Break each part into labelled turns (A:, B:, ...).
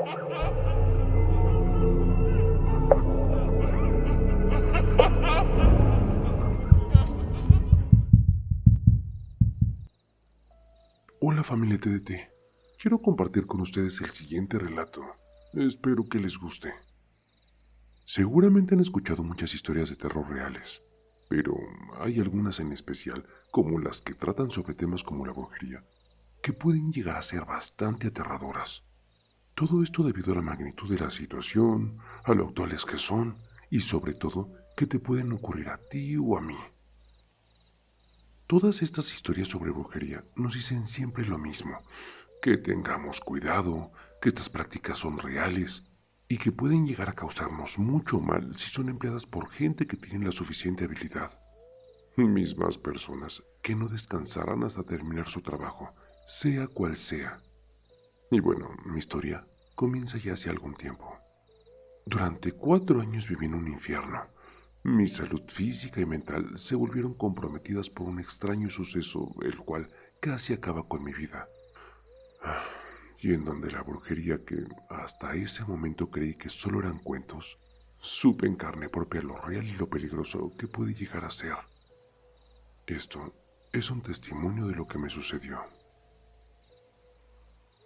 A: Hola familia TDT, quiero compartir con ustedes el siguiente relato. Espero que les guste. Seguramente han escuchado muchas historias de terror reales, pero hay algunas en especial, como las que tratan sobre temas como la brujería, que pueden llegar a ser bastante aterradoras. Todo esto debido a la magnitud de la situación, a lo actuales que son, y sobre todo, que te pueden ocurrir a ti o a mí. Todas estas historias sobre brujería nos dicen siempre lo mismo, que tengamos cuidado, que estas prácticas son reales y que pueden llegar a causarnos mucho mal si son empleadas por gente que tiene la suficiente habilidad. Mismas personas que no descansarán hasta terminar su trabajo, sea cual sea. Y bueno, mi historia comienza ya hace algún tiempo. Durante 4 años viví en un infierno. Mi salud física y mental se volvieron comprometidas por un extraño suceso, el cual casi acaba con mi vida. Y en donde la brujería que hasta ese momento creí que solo eran cuentos, supe en carne propia lo real y lo peligroso que puede llegar a ser. Esto es un testimonio de lo que me sucedió.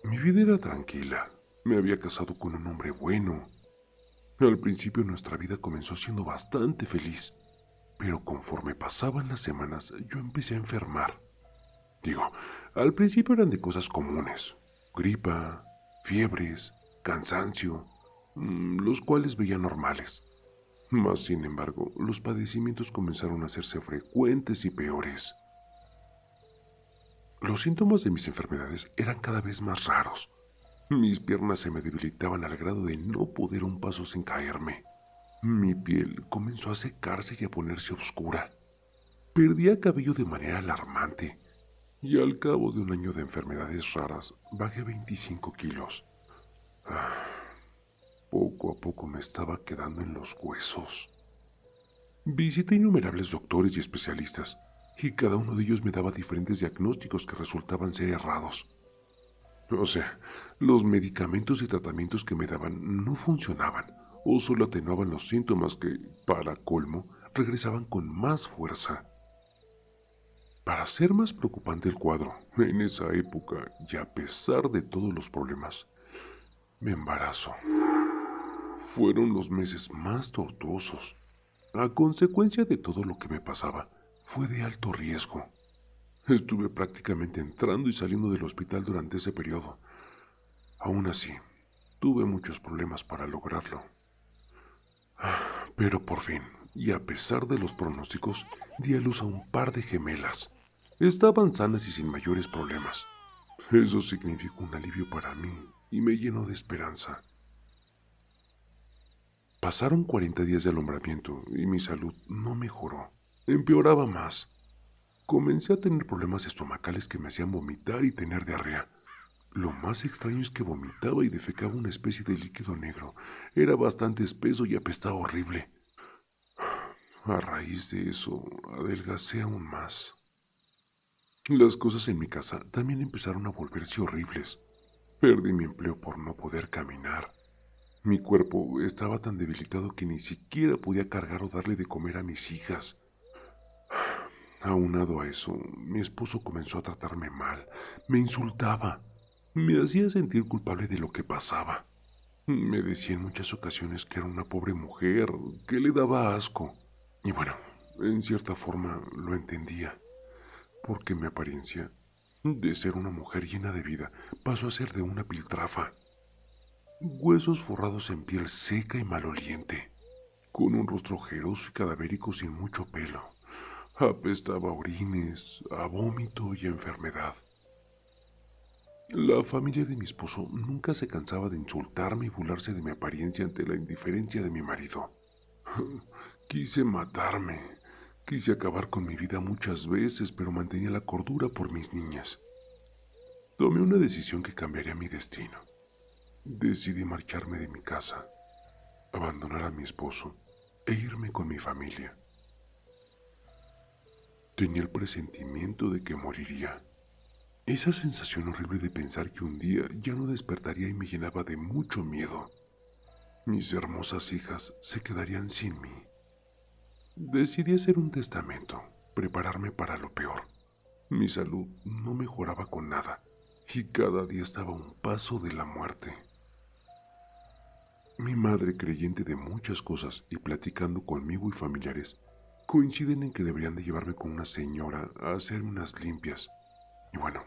A: Mi vida era tranquila. Me había casado con un hombre bueno. Al principio nuestra vida comenzó siendo bastante feliz, pero conforme pasaban las semanas yo empecé a enfermar. Digo, al principio eran de cosas comunes, gripa, fiebres, cansancio, los cuales veía normales. Mas, sin embargo, los padecimientos comenzaron a hacerse frecuentes y peores. Los síntomas de mis enfermedades eran cada vez más raros. Mis piernas se me debilitaban al grado de no poder un paso sin caerme. Mi piel comenzó a secarse y a ponerse oscura. Perdía cabello de manera alarmante. Y al cabo de un año de enfermedades raras, bajé 25 kilos. Poco a poco me estaba quedando en los huesos. Visité innumerables doctores y especialistas, y cada uno de ellos me daba diferentes diagnósticos que resultaban ser errados. O sea, los medicamentos y tratamientos que me daban no funcionaban, o solo atenuaban los síntomas que, para colmo, regresaban con más fuerza. Para hacer más preocupante el cuadro, en esa época, y a pesar de todos los problemas, me embarazo. Fueron los meses más tortuosos. A consecuencia de todo lo que me pasaba, fue de alto riesgo. Estuve prácticamente entrando y saliendo del hospital durante ese periodo. Aún así, tuve muchos problemas para lograrlo. Pero por fin, y a pesar de los pronósticos, di a luz a un par de gemelas. Estaban sanas y sin mayores problemas. Eso significó un alivio para mí y me llenó de esperanza. Pasaron 40 días de alumbramiento y mi salud no mejoró. Empeoraba más. Comencé a tener problemas estomacales que me hacían vomitar y tener diarrea. Lo más extraño es que vomitaba y defecaba una especie de líquido negro. Era bastante espeso y apestaba horrible. A raíz de eso, adelgacé aún más. Las cosas en mi casa también empezaron a volverse horribles. Perdí mi empleo por no poder caminar. Mi cuerpo estaba tan debilitado que ni siquiera podía cargar o darle de comer a mis hijas. Aunado a eso, mi esposo comenzó a tratarme mal. Me insultaba. Me hacía sentir culpable de lo que pasaba. Me decía en muchas ocasiones que era una pobre mujer, que le daba asco. Y bueno, en cierta forma lo entendía, porque mi apariencia, de ser una mujer llena de vida, pasó a ser de una piltrafa. Huesos forrados en piel seca y maloliente, con un rostro ojeroso y cadavérico sin mucho pelo. Apestaba a orines, a vómito y a enfermedad. La familia de mi esposo nunca se cansaba de insultarme y burlarse de mi apariencia ante la indiferencia de mi marido. Quise matarme, quise acabar con mi vida muchas veces, pero mantenía la cordura por mis niñas. Tomé una decisión que cambiaría mi destino. Decidí marcharme de mi casa, abandonar a mi esposo e irme con mi familia. Tenía el presentimiento de que moriría. Esa sensación horrible de pensar que un día ya no despertaría y me llenaba de mucho miedo. Mis hermosas hijas se quedarían sin mí. Decidí hacer un testamento, prepararme para lo peor. Mi salud no mejoraba con nada y cada día estaba a un paso de la muerte. Mi madre, creyente de muchas cosas y platicando conmigo y familiares, coinciden en que deberían de llevarme con una señora a hacerme unas limpias. Y bueno,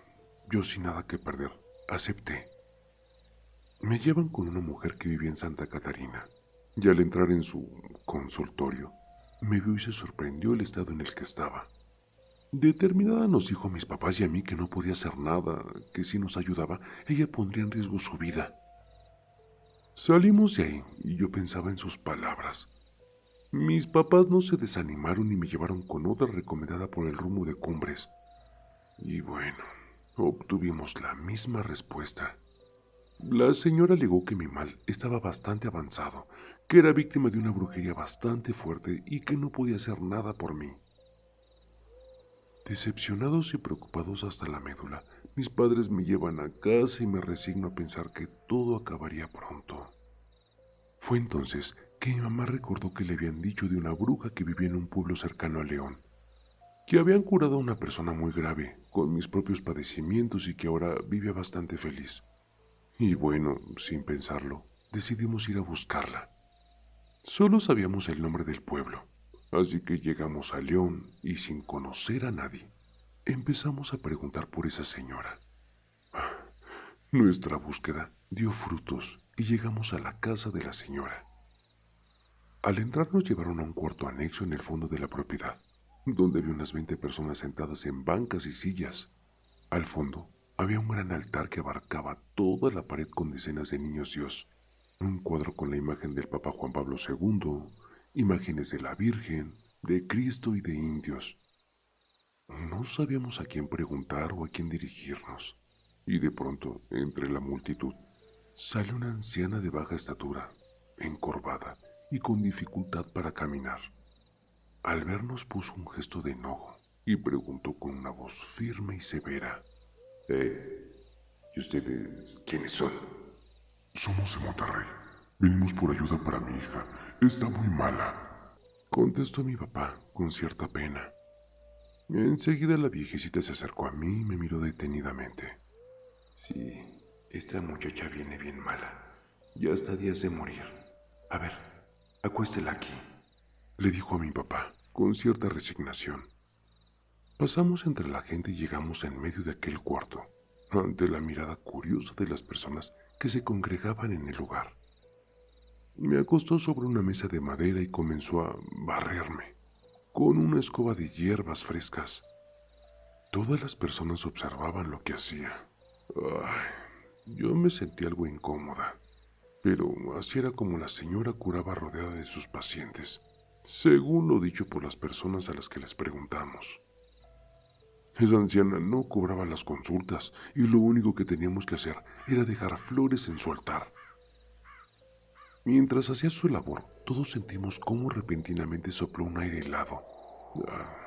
A: yo sin nada que perder, acepté. Me llevan con una mujer que vivía en Santa Catarina, y al entrar en su consultorio, me vio y se sorprendió el estado en el que estaba. Determinada nos dijo a mis papás y a mí que no podía hacer nada, que si nos ayudaba, ella pondría en riesgo su vida. Salimos de ahí y yo pensaba en sus palabras. Mis papás no se desanimaron y me llevaron con otra recomendada por el rumbo de Cumbres. Y bueno, obtuvimos la misma respuesta. La señora alegó que mi mal estaba bastante avanzado, que era víctima de una brujería bastante fuerte y que no podía hacer nada por mí. Decepcionados y preocupados hasta la médula, mis padres me llevan a casa y me resigno a pensar que todo acabaría pronto. Fue entonces que mi mamá recordó que le habían dicho de una bruja que vivía en un pueblo cercano a León, que habían curado a una persona muy grave, con mis propios padecimientos y que ahora vive bastante feliz. Y bueno, sin pensarlo, decidimos ir a buscarla. Solo sabíamos el nombre del pueblo, así que llegamos a León y sin conocer a nadie, empezamos a preguntar por esa señora. Nuestra búsqueda dio frutos y llegamos a la casa de la señora. Al entrar nos llevaron a un cuarto anexo en el fondo de la propiedad, donde había unas 20 personas sentadas en bancas y sillas. Al fondo había un gran altar que abarcaba toda la pared con decenas de niños Dios, un cuadro con la imagen del Papa Juan Pablo II, imágenes de la Virgen, de Cristo y de indios. No sabíamos a quién preguntar o a quién dirigirnos, y de pronto, entre la multitud, sale una anciana de baja estatura, encorvada y con dificultad para caminar. Al vernos puso un gesto de enojo y preguntó con una voz firme y severa: ¿Y ustedes quiénes son? Somos de Monterrey. Venimos por ayuda para mi hija. Está muy mala, contestó mi papá con cierta pena. Enseguida la viejecita se acercó a mí y me miró detenidamente. Sí, esta muchacha viene bien mala. Ya está a días de morir. A ver, acuéstela aquí, le dijo a mi papá, con cierta resignación. Pasamos entre la gente y llegamos en medio de aquel cuarto, ante la mirada curiosa de las personas que se congregaban en el lugar. Me acostó sobre una mesa de madera y comenzó a barrerme, con una escoba de hierbas frescas. Todas las personas observaban lo que hacía. Yo me sentí algo incómoda, pero así era como la señora curaba rodeada de sus pacientes, según lo dicho por las personas a las que les preguntamos. Esa anciana no cobraba las consultas y lo único que teníamos que hacer era dejar flores en su altar. Mientras hacía su labor, todos sentimos cómo repentinamente sopló un aire helado.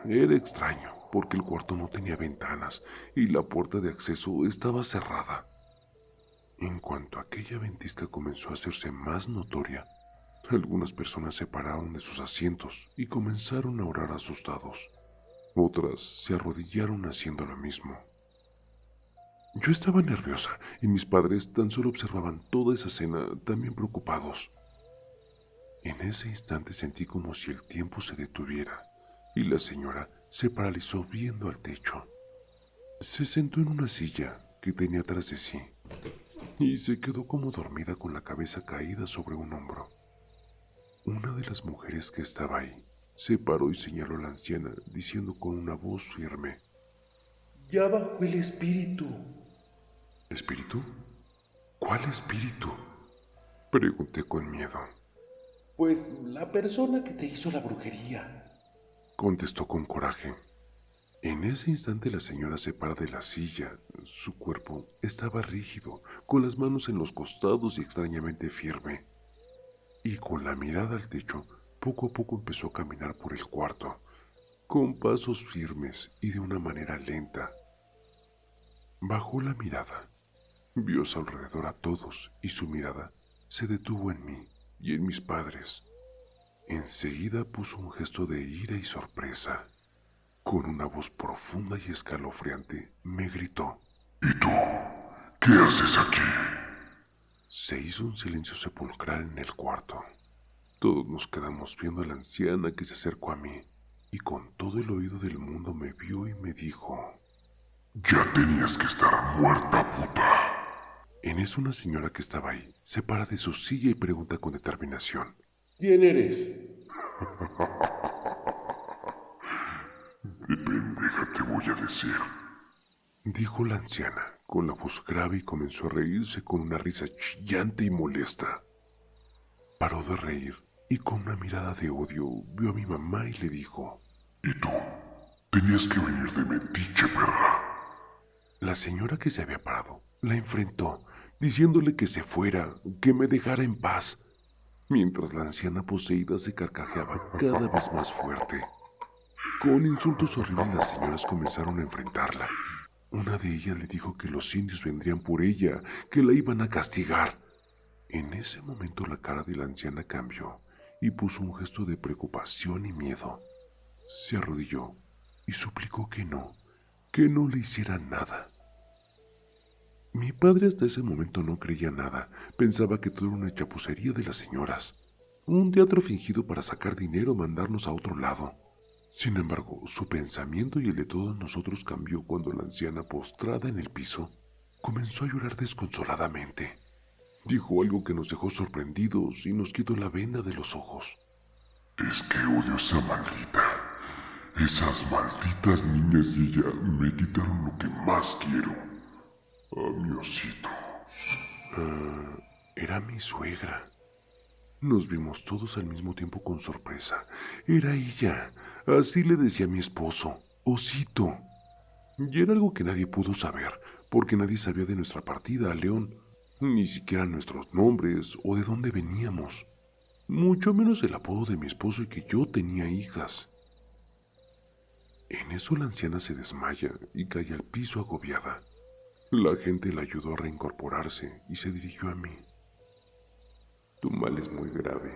A: Era extraño, porque el cuarto no tenía ventanas y la puerta de acceso estaba cerrada. En cuanto aquella ventisca comenzó a hacerse más notoria, algunas personas se pararon de sus asientos y comenzaron a orar asustados. Otras se arrodillaron haciendo lo mismo. Yo estaba nerviosa y mis padres tan solo observaban toda esa escena también preocupados. En ese instante sentí como si el tiempo se detuviera y la señora se paralizó viendo al techo. Se sentó en una silla que tenía tras de sí y se quedó como dormida con la cabeza caída sobre un hombro. Una de las mujeres que estaba ahí se paró y señaló a la anciana diciendo con una voz firme:
B: Ya bajó el espíritu.
A: ¿Espíritu? ¿Cuál espíritu?, pregunté con miedo.
B: Pues la persona que te hizo la brujería.
A: Contestó con coraje. En ese instante la señora se para de la silla. Su cuerpo estaba rígido, con las manos en los costados y extrañamente firme. Y con la mirada al techo, poco a poco empezó a caminar por el cuarto, con pasos firmes y de una manera lenta. Bajó la mirada, vio a su alrededor a todos y su mirada se detuvo en mí y en mis padres. Enseguida puso un gesto de ira y sorpresa. Con una voz profunda y escalofriante me gritó:
C: ¿Y tú? ¿Qué haces aquí?
A: Se hizo un silencio sepulcral en el cuarto. Todos nos quedamos viendo a la anciana que se acercó a mí y con todo el oído del mundo me vio y me dijo:
C: Ya tenías que estar muerta, puta.
A: En eso una señora que estaba ahí se para de su silla y pregunta con determinación:
B: ¿Quién eres?
C: De pendeja te voy a decir.
A: dijo la anciana con la voz grave y comenzó a reírse con una risa chillante y molesta. Paró de reír y con una mirada de odio vio a mi mamá y le dijo:
C: ¿Y tú? Tenías que venir de metiche, perra.
A: La señora que se había parado la enfrentó, diciéndole que se fuera, que me dejara en paz, mientras la anciana poseída se carcajeaba cada vez más fuerte. Con insultos horribles las señoras comenzaron a enfrentarla. Una de ellas le dijo que los indios vendrían por ella, que la iban a castigar. En ese momento la cara de la anciana cambió y puso un gesto de preocupación y miedo. Se arrodilló y suplicó que no le hicieran nada. Mi padre hasta ese momento no creía nada, pensaba que todo era una chapucería de las señoras, un teatro fingido para sacar dinero o mandarnos a otro lado. Sin embargo, su pensamiento y el de todos nosotros cambió cuando la anciana, postrada en el piso, comenzó a llorar desconsoladamente. Dijo algo que nos dejó sorprendidos y nos quitó la venda de los ojos.
C: Es que odio a esa maldita. Esas malditas niñas y ella me quitaron lo que más quiero. A mi osito.
A: Era mi suegra. Nos vimos todos al mismo tiempo con sorpresa. Era ella. Así le decía a mi esposo, Osito. Y era algo que nadie pudo saber, porque nadie sabía de nuestra partida a León, ni siquiera nuestros nombres o de dónde veníamos, mucho menos el apodo de mi esposo y que yo tenía hijas. En eso la anciana se desmaya y cae al piso agobiada. La gente la ayudó a reincorporarse y se dirigió a mí. Tu mal es muy grave.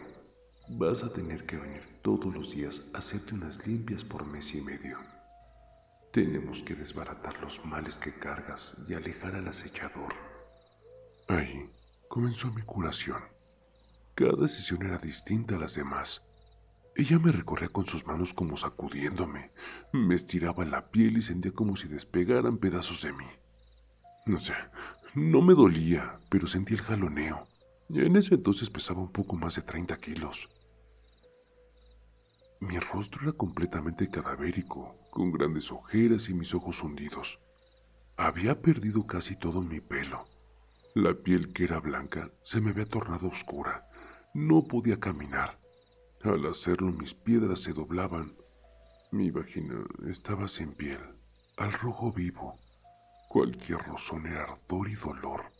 A: Vas a tener que venir todos los días a hacerte unas limpias por mes y medio. Tenemos que desbaratar los males que cargas y alejar al acechador. Ahí comenzó mi curación. Cada sesión era distinta a las demás. Ella me recorría con sus manos como sacudiéndome, me estiraba la piel y sentía como si despegaran pedazos de mí. No sé, no me dolía, pero sentía el jaloneo. En ese entonces pesaba un poco más de 30 kilos. Mi rostro era completamente cadavérico, con grandes ojeras y mis ojos hundidos. Había perdido casi todo mi pelo. La piel, que era blanca, se me había tornado oscura. No podía caminar. Al hacerlo, mis piedras se doblaban. Mi vagina estaba sin piel, al rojo vivo. Cualquier rozón era ardor y dolor.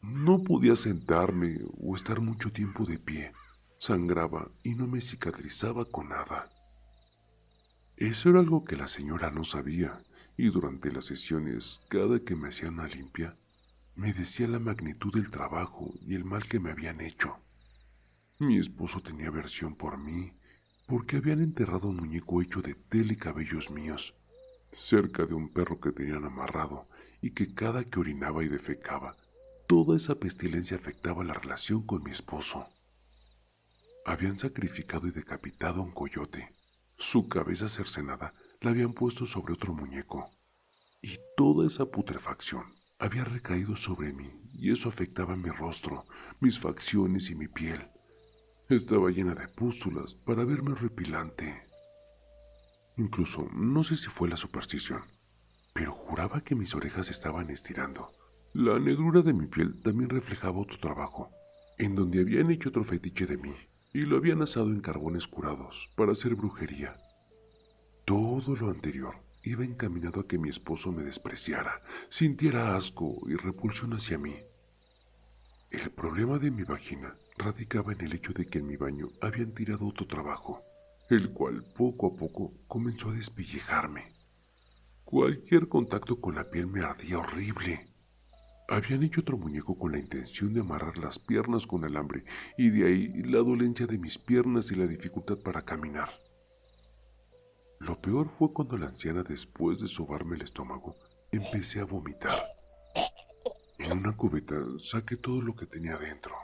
A: No podía sentarme o estar mucho tiempo de pie. Sangraba y no me cicatrizaba con nada. Eso era algo que la señora no sabía, y durante las sesiones, cada que me hacía una limpia, me decía la magnitud del trabajo y el mal que me habían hecho. Mi esposo tenía aversión por mí, porque habían enterrado un muñeco hecho de tela y cabellos míos, cerca de un perro que tenían amarrado, y que cada que orinaba y defecaba, toda esa pestilencia afectaba la relación con mi esposo. Habían sacrificado y decapitado a un coyote. Su cabeza cercenada la habían puesto sobre otro muñeco, y toda esa putrefacción había recaído sobre mí, y eso afectaba mi rostro, mis facciones y mi piel. Estaba llena de pústulas para verme horripilante. Incluso, no sé si fue la superstición, pero juraba que mis orejas estaban estirando. La negrura de mi piel también reflejaba otro trabajo, en donde habían hecho otro fetiche de mí, y lo habían asado en carbones curados para hacer brujería. Todo lo anterior iba encaminado a que mi esposo me despreciara, sintiera asco y repulsión hacia mí. El problema de mi vagina radicaba en el hecho de que en mi baño habían tirado otro trabajo, el cual poco a poco comenzó a despellejarme. Cualquier contacto con la piel me ardía horrible. Habían hecho otro muñeco con la intención de amarrar las piernas con alambre, y de ahí la dolencia de mis piernas y la dificultad para caminar. Lo peor fue cuando la anciana, después de sobarme el estómago, empecé a vomitar. En una cubeta saqué todo lo que tenía dentro.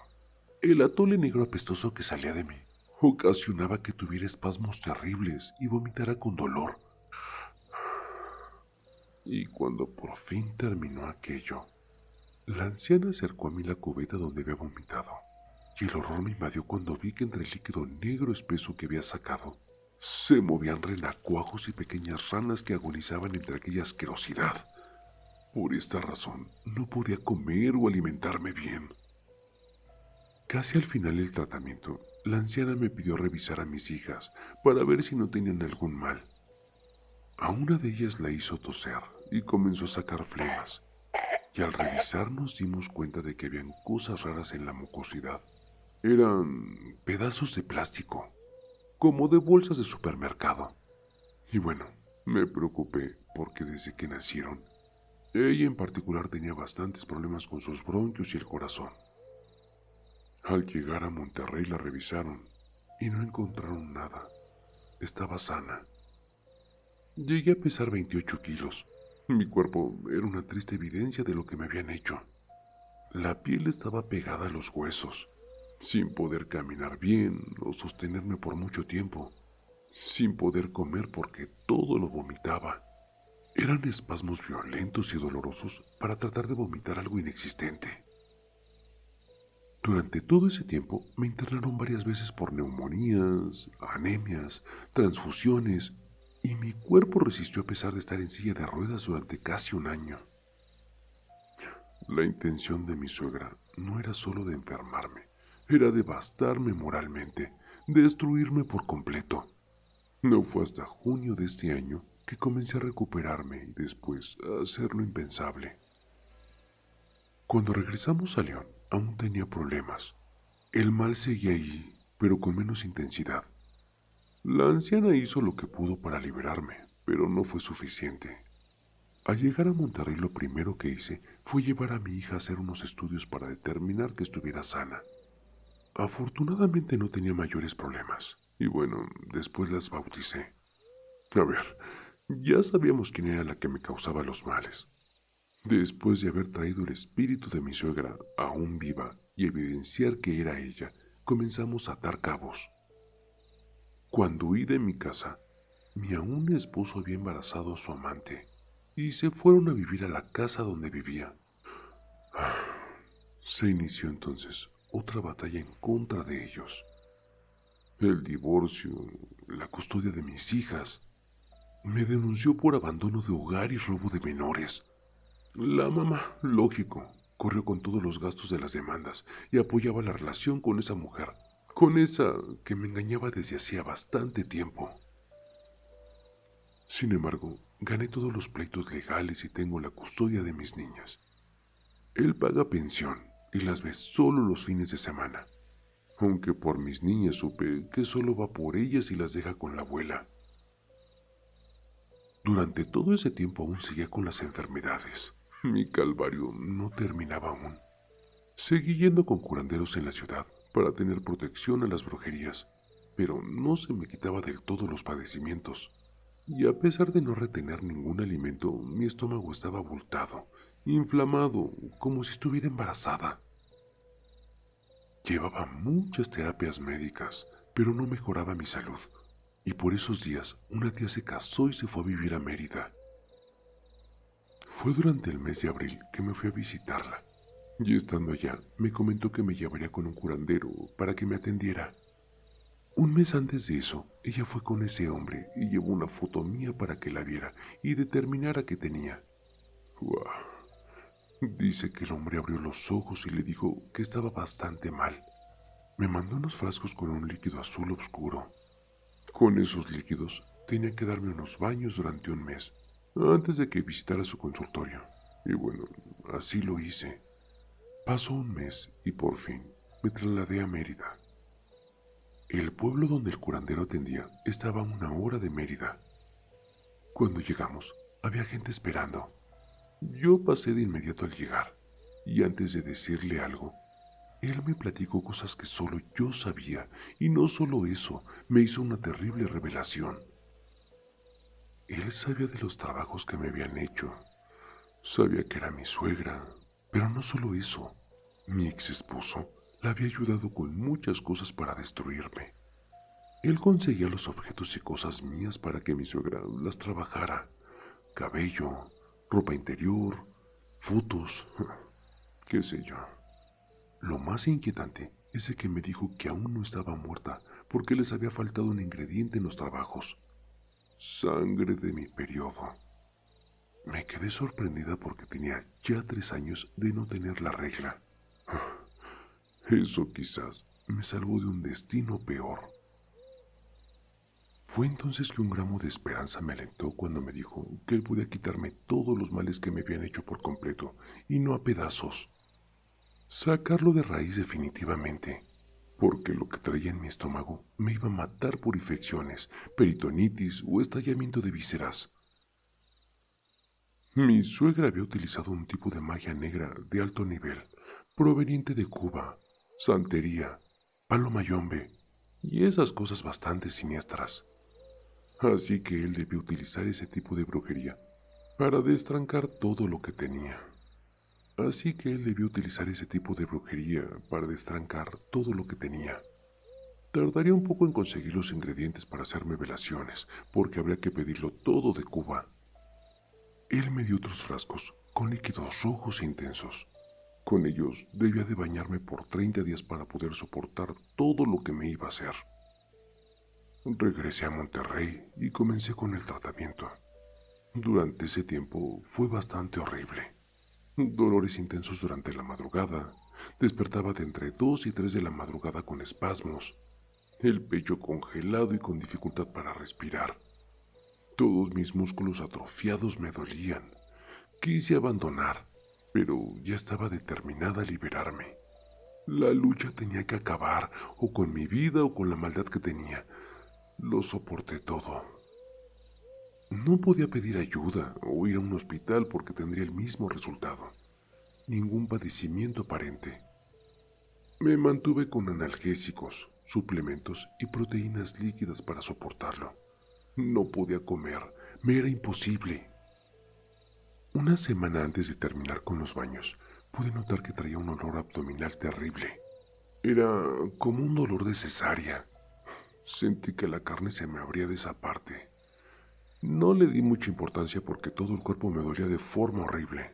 A: El atole negro apestoso que salía de mí ocasionaba que tuviera espasmos terribles y vomitara con dolor. Y cuando por fin terminó aquello, la anciana acercó a mí la cubeta donde había vomitado, y el horror me invadió cuando vi que entre el líquido negro espeso que había sacado se movían renacuajos y pequeñas ranas que agonizaban entre aquella asquerosidad. Por esta razón, no podía comer o alimentarme bien. Casi al final del tratamiento, la anciana me pidió revisar a mis hijas para ver si no tenían algún mal. A una de ellas la hizo toser y comenzó a sacar flemas, y al revisar nos dimos cuenta de que habían cosas raras en la mucosidad. Eran pedazos de plástico, como de bolsas de supermercado. Y bueno, me preocupé porque desde que nacieron, ella en particular tenía bastantes problemas con sus bronquios y el corazón. Al llegar a Monterrey la revisaron y no encontraron nada. Estaba sana. Llegué a pesar 28 kilos. Mi cuerpo era una triste evidencia de lo que me habían hecho. La piel estaba pegada a los huesos, sin poder caminar bien o sostenerme por mucho tiempo, sin poder comer porque todo lo vomitaba. Eran espasmos violentos y dolorosos para tratar de vomitar algo inexistente. Durante todo ese tiempo me internaron varias veces por neumonías, anemias, transfusiones, y mi cuerpo resistió a pesar de estar en silla de ruedas durante casi un año. La intención de mi suegra no era solo de enfermarme, era devastarme moralmente, destruirme por completo. No fue hasta junio de este año que comencé a recuperarme y después a hacer lo impensable. Cuando regresamos a León, aún tenía problemas. El mal seguía ahí, pero con menos intensidad. La anciana hizo lo que pudo para liberarme, pero no fue suficiente. Al llegar a Monterrey, lo primero que hice fue llevar a mi hija a hacer unos estudios para determinar que estuviera sana. Afortunadamente no tenía mayores problemas, y bueno, después las bauticé. A ver, ya sabíamos quién era la que me causaba los males. Después de haber traído el espíritu de mi suegra aún viva y evidenciar que era ella, comenzamos a atar cabos. Cuando huí de mi casa, mi aún esposo había embarazado a su amante y se fueron a vivir a la casa donde vivía. Se inició entonces otra batalla en contra de ellos. El divorcio, la custodia de mis hijas. Me denunció por abandono de hogar y robo de menores. La mamá, lógico, corrió con todos los gastos de las demandas y apoyaba la relación con esa mujer, con esa que me engañaba desde hacía bastante tiempo. Sin embargo, gané todos los pleitos legales y tengo la custodia de mis niñas. Él paga pensión y las ve solo los fines de semana, aunque por mis niñas supe que solo va por ellas y las deja con la abuela. Durante todo ese tiempo aún seguía con las enfermedades. Mi calvario no terminaba aún. Seguí yendo con curanderos en la ciudad para tener protección a las brujerías, pero no se me quitaba del todo los padecimientos. Y a pesar de no retener ningún alimento, mi estómago estaba abultado, inflamado, como si estuviera embarazada. Llevaba muchas terapias médicas, pero no mejoraba mi salud. Y por esos días, una tía se casó y se fue a vivir a Mérida. Fue durante el mes de abril que me fui a visitarla, y estando allá, me comentó que me llevaría con un curandero para que me atendiera. Un mes antes de eso, ella fue con ese hombre y llevó una foto mía para que la viera y determinara qué tenía. ¡Guau! Dice que el hombre abrió los ojos y le dijo que estaba bastante mal. Me mandó unos frascos con un líquido azul oscuro. Con esos líquidos tenía que darme unos baños durante un mes, antes de que visitara su consultorio. Y bueno, así lo hice. Pasó un mes y por fin me trasladé a Mérida. El pueblo donde el curandero atendía estaba a 1 hora de Mérida. Cuando llegamos, Había gente esperando. Yo pasé de inmediato al llegar, y antes de decirle algo, él me platicó cosas que solo yo sabía, y no solo eso, me hizo una terrible revelación. Él sabía de los trabajos que me habían hecho, sabía que era mi suegra, pero no solo eso, mi ex esposo la había ayudado con muchas cosas para destruirme. Él conseguía los objetos y cosas mías para que mi suegra las trabajara. Cabello, ropa interior, fotos, qué sé yo. Lo más inquietante es de que me dijo que aún no estaba muerta porque les había faltado un ingrediente en los trabajos. Sangre de mi periodo. Me quedé sorprendida porque tenía ya 3 años de no tener la regla. Eso quizás me salvó de un destino peor. Fue entonces que un gramo de esperanza me alentó cuando me dijo que él podía quitarme todos los males que me habían hecho por completo, y no a pedazos. Sacarlo de raíz definitivamente, porque lo que traía en mi estómago me iba a matar por infecciones, peritonitis o estallamiento de vísceras. Mi suegra había utilizado un tipo de magia negra de alto nivel, proveniente de Cuba, santería, palo mayombe y esas cosas bastante siniestras. Así que él debió utilizar ese tipo de brujería para destrancar todo lo que tenía. Así que él debió utilizar ese tipo de brujería para destrancar todo lo que tenía. Tardaría un poco en conseguir los ingredientes para hacerme velaciones, porque habría que pedirlo todo de Cuba. Él me dio otros frascos con líquidos rojos e intensos. Con ellos debía de bañarme por 30 días para poder soportar todo lo que me iba a hacer. Regresé a Monterrey y comencé con el tratamiento. Durante ese tiempo fue bastante horrible. Dolores intensos durante la madrugada. Despertaba de entre 2 y 3 de la madrugada con espasmos. El pecho congelado y con dificultad para respirar. Todos mis músculos atrofiados me dolían. Quise abandonar, pero ya estaba determinada a liberarme. La lucha tenía que acabar, o con mi vida o con la maldad que tenía. Lo soporté todo. No podía pedir ayuda o ir a un hospital porque tendría el mismo resultado. Ningún padecimiento aparente. Me mantuve con analgésicos, suplementos y proteínas líquidas para soportarlo. No podía comer, me era imposible. Una semana antes de terminar con los baños, pude notar que traía un olor abdominal terrible. Era como un dolor de cesárea. Sentí que la carne se me abría de esa parte. No le di mucha importancia porque todo el cuerpo me dolía de forma horrible.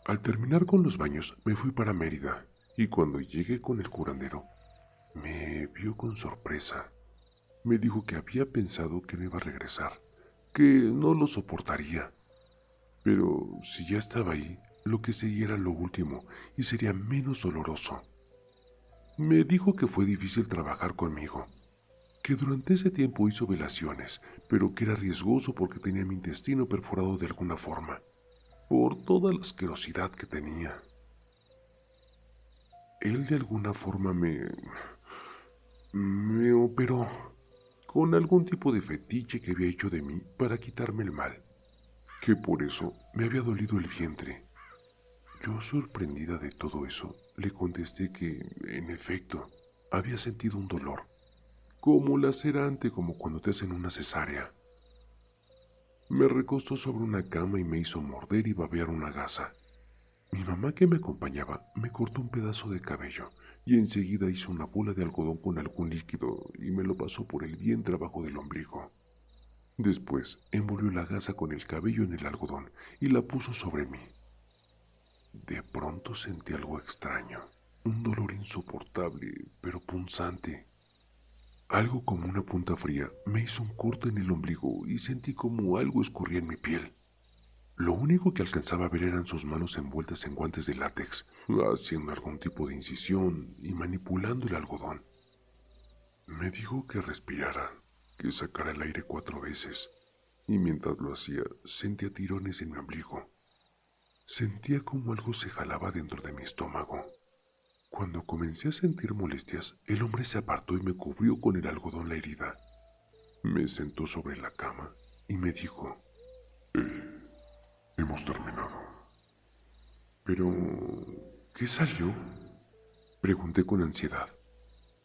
A: Al terminar con los baños, me fui para Mérida, y cuando llegué con el curandero, me vio con sorpresa. Me dijo que había pensado que no iba a regresar, que no lo soportaría. Pero si ya estaba ahí, lo que seguía era lo último y sería menos doloroso. Me dijo que fue difícil trabajar conmigo, que durante ese tiempo hizo velaciones, pero que era riesgoso porque tenía mi intestino perforado de alguna forma, por toda la asquerosidad que tenía. Él de alguna forma me operó con algún tipo de fetiche que había hecho de mí para quitarme el mal, que por eso me había dolido el vientre. Yo, sorprendida de todo eso, le contesté que, en efecto, había sentido un dolor, como lacerante, como cuando te hacen una cesárea. Me recostó sobre una cama y me hizo morder y babear una gasa. Mi mamá, que me acompañaba, me cortó un pedazo de cabello y enseguida hizo una bola de algodón con algún líquido y me lo pasó por el vientre abajo del ombligo. Después envolvió la gasa con el cabello en el algodón y la puso sobre mí. De pronto sentí algo extraño, un dolor insoportable, pero punzante. Algo como una punta fría me hizo un corte en el ombligo y sentí como algo escurría en mi piel. Lo único que alcanzaba a ver eran sus manos envueltas en guantes de látex, haciendo algún tipo de incisión y manipulando el algodón. Me dijo que respirara, que sacara el aire 4 veces, y mientras lo hacía sentía tirones en mi ombligo. Sentía como algo se jalaba dentro de mi estómago. Cuando comencé a sentir molestias, el hombre se apartó y me cubrió con el algodón la herida. Me sentó sobre la cama y me dijo,
C: Hemos terminado.
A: ¿pero qué salió? Pregunté con ansiedad.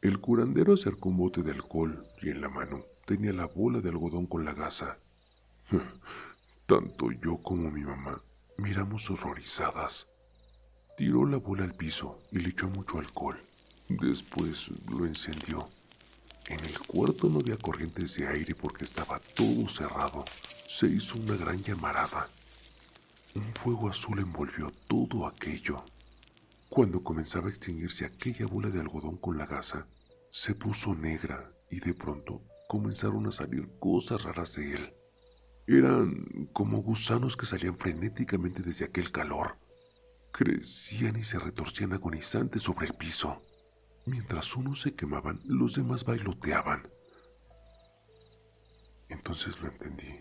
A: El curandero acercó un bote de alcohol y en la mano tenía la bola de algodón con la gasa. Tanto yo como mi mamá miramos horrorizadas. Tiró la bola al piso y le echó mucho alcohol. Después lo encendió. En el cuarto no había corrientes de aire porque estaba todo cerrado. Se hizo una gran llamarada. Un fuego azul envolvió todo aquello. Cuando comenzaba a extinguirse aquella bola de algodón con la gasa, se puso negra y de pronto comenzaron a salir cosas raras de él. Eran como gusanos que salían frenéticamente desde aquel calor. Crecían y se retorcían agonizantes sobre el piso. Mientras unos se quemaban, los demás bailoteaban. Entonces lo entendí.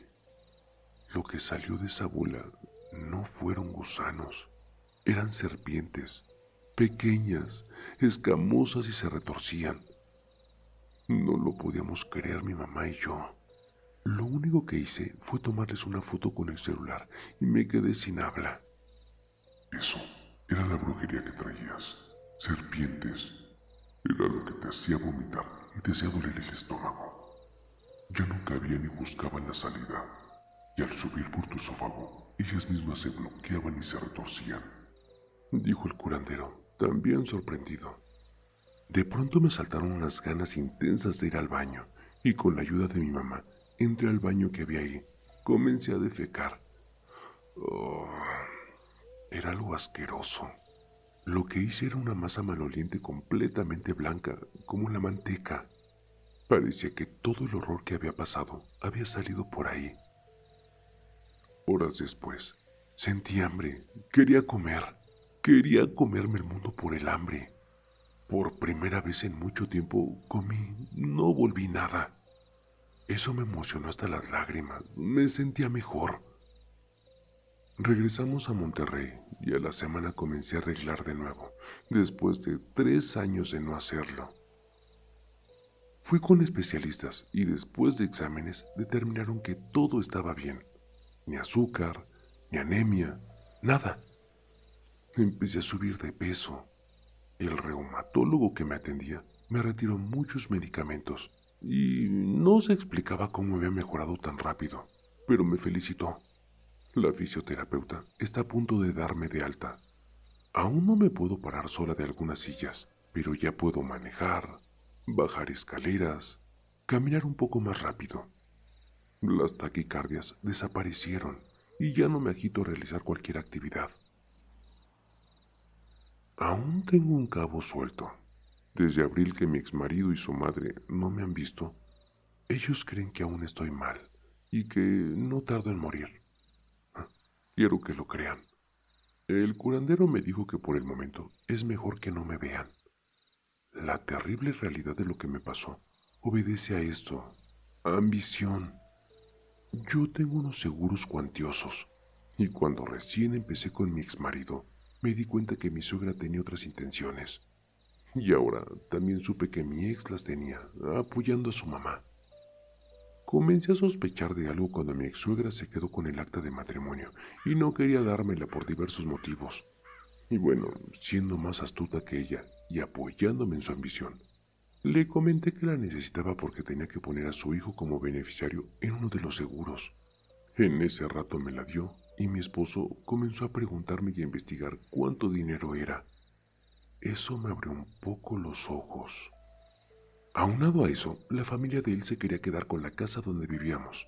A: Lo que salió de esa bola no fueron gusanos, eran serpientes, pequeñas, escamosas y se retorcían. No lo podíamos creer mi mamá y yo. Lo único que hice fue tomarles una foto con el celular y me quedé sin habla.
C: Eso era la brujería que traías. Serpientes. Era lo que te hacía vomitar y te hacía doler el estómago. Ya no cabían ni buscaban la salida. Y al subir por tu esófago, ellas mismas se bloqueaban y se retorcían,
A: Dijo el curandero, también sorprendido. De pronto me saltaron unas ganas intensas de ir al baño y con la ayuda de mi mamá entré al baño que había ahí. Comencé a defecar. Oh, era algo asqueroso. Lo que hice era una masa maloliente completamente blanca, como la manteca. Parecía que todo el horror que había pasado había salido por ahí. Horas después, sentí hambre, quería comerme el mundo por el hambre. Por primera vez en mucho tiempo comí, no volví nada. Eso me emocionó hasta las lágrimas, me sentía mejor. Regresamos a Monterrey y a la semana comencé a arreglar de nuevo, después de 3 años de no hacerlo. Fui con especialistas y después de exámenes determinaron que todo estaba bien. Ni azúcar, ni anemia, nada. Empecé a subir de peso. El reumatólogo que me atendía me retiró muchos medicamentos y no se explicaba cómo había mejorado tan rápido, pero me felicitó. La fisioterapeuta está a punto de darme de alta. Aún no me puedo parar sola de algunas sillas, pero ya puedo manejar, bajar escaleras, caminar un poco más rápido. Las taquicardias desaparecieron y ya no me agito a realizar cualquier actividad. Aún tengo un cabo suelto. Desde abril que mi exmarido y su madre no me han visto, ellos creen que aún estoy mal y que no tardo en morir. Quiero que lo crean. El curandero me dijo que por el momento es mejor que no me vean. La terrible realidad de lo que me pasó obedece a esto, a ambición. Yo tengo unos seguros cuantiosos y cuando recién empecé con mi exmarido me di cuenta que mi suegra tenía otras intenciones. Y ahora también supe que mi ex las tenía, apoyando a su mamá. Comencé a sospechar de algo cuando mi ex suegra se quedó con el acta de matrimonio y no quería dármela por diversos motivos. Y bueno, siendo más astuta que ella y apoyándome en su ambición, le comenté que la necesitaba porque tenía que poner a su hijo como beneficiario en uno de los seguros. En ese rato me la dio y mi esposo comenzó a preguntarme y a investigar cuánto dinero era. Eso me abrió un poco los ojos. Aunado a eso, la familia de él se quería quedar con la casa donde vivíamos.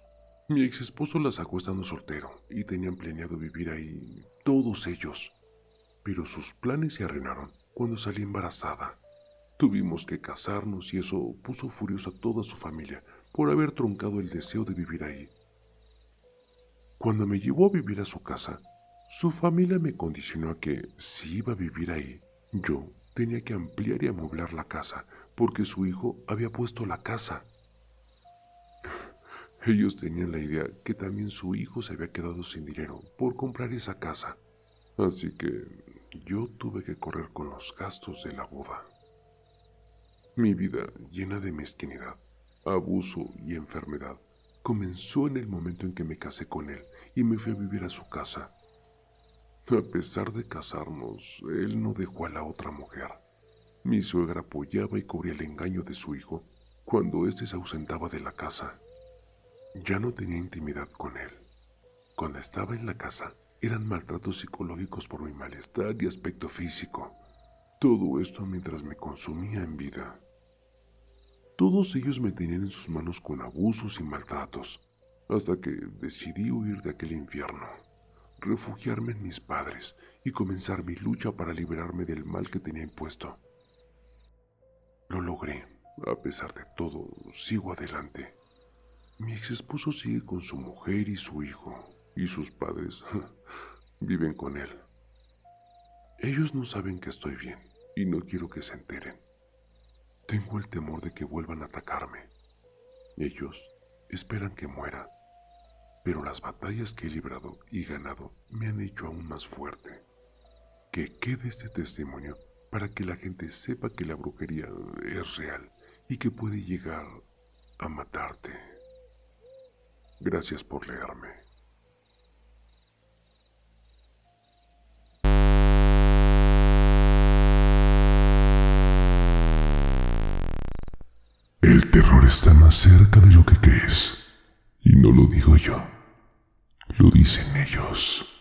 A: Mi ex esposo la sacó estando soltero y tenían planeado vivir ahí todos ellos. Pero sus planes se arruinaron cuando salí embarazada. Tuvimos que casarnos y eso puso furioso a toda su familia por haber truncado el deseo de vivir ahí. Cuando me llevó a vivir a su casa, su familia me condicionó a que, si iba a vivir ahí, yo tenía que ampliar y amueblar la casa porque su hijo había puesto la casa. Ellos tenían la idea que también su hijo se había quedado sin dinero por comprar esa casa. Así que yo tuve que correr con los gastos de la boda. Mi vida llena de mezquinidad, abuso y enfermedad comenzó en el momento en que me casé con él y me fui a vivir a su casa. A pesar de casarnos, él no dejó a la otra mujer. Mi suegra apoyaba y cubría el engaño de su hijo cuando éste se ausentaba de la casa. Ya no tenía intimidad con él. Cuando estaba en la casa, eran maltratos psicológicos por mi malestar y aspecto físico. Todo esto mientras me consumía en vida. Todos ellos me tenían en sus manos con abusos y maltratos, hasta que decidí huir de aquel infierno, refugiarme en mis padres y comenzar mi lucha para liberarme del mal que tenía impuesto. Lo logré. A pesar de todo, sigo adelante. Mi ex esposo sigue con su mujer y su hijo, y sus padres viven con él. Ellos no saben que estoy bien, y no quiero que se enteren. Tengo el temor de que vuelvan a atacarme. Ellos esperan que muera, pero las batallas que he librado y ganado me han hecho aún más fuerte. Que quede este testimonio para que la gente sepa que la brujería es real y que puede llegar a matarte. Gracias por leerme.
C: El terror está más cerca de lo que crees. Y no lo digo yo, lo dicen ellos.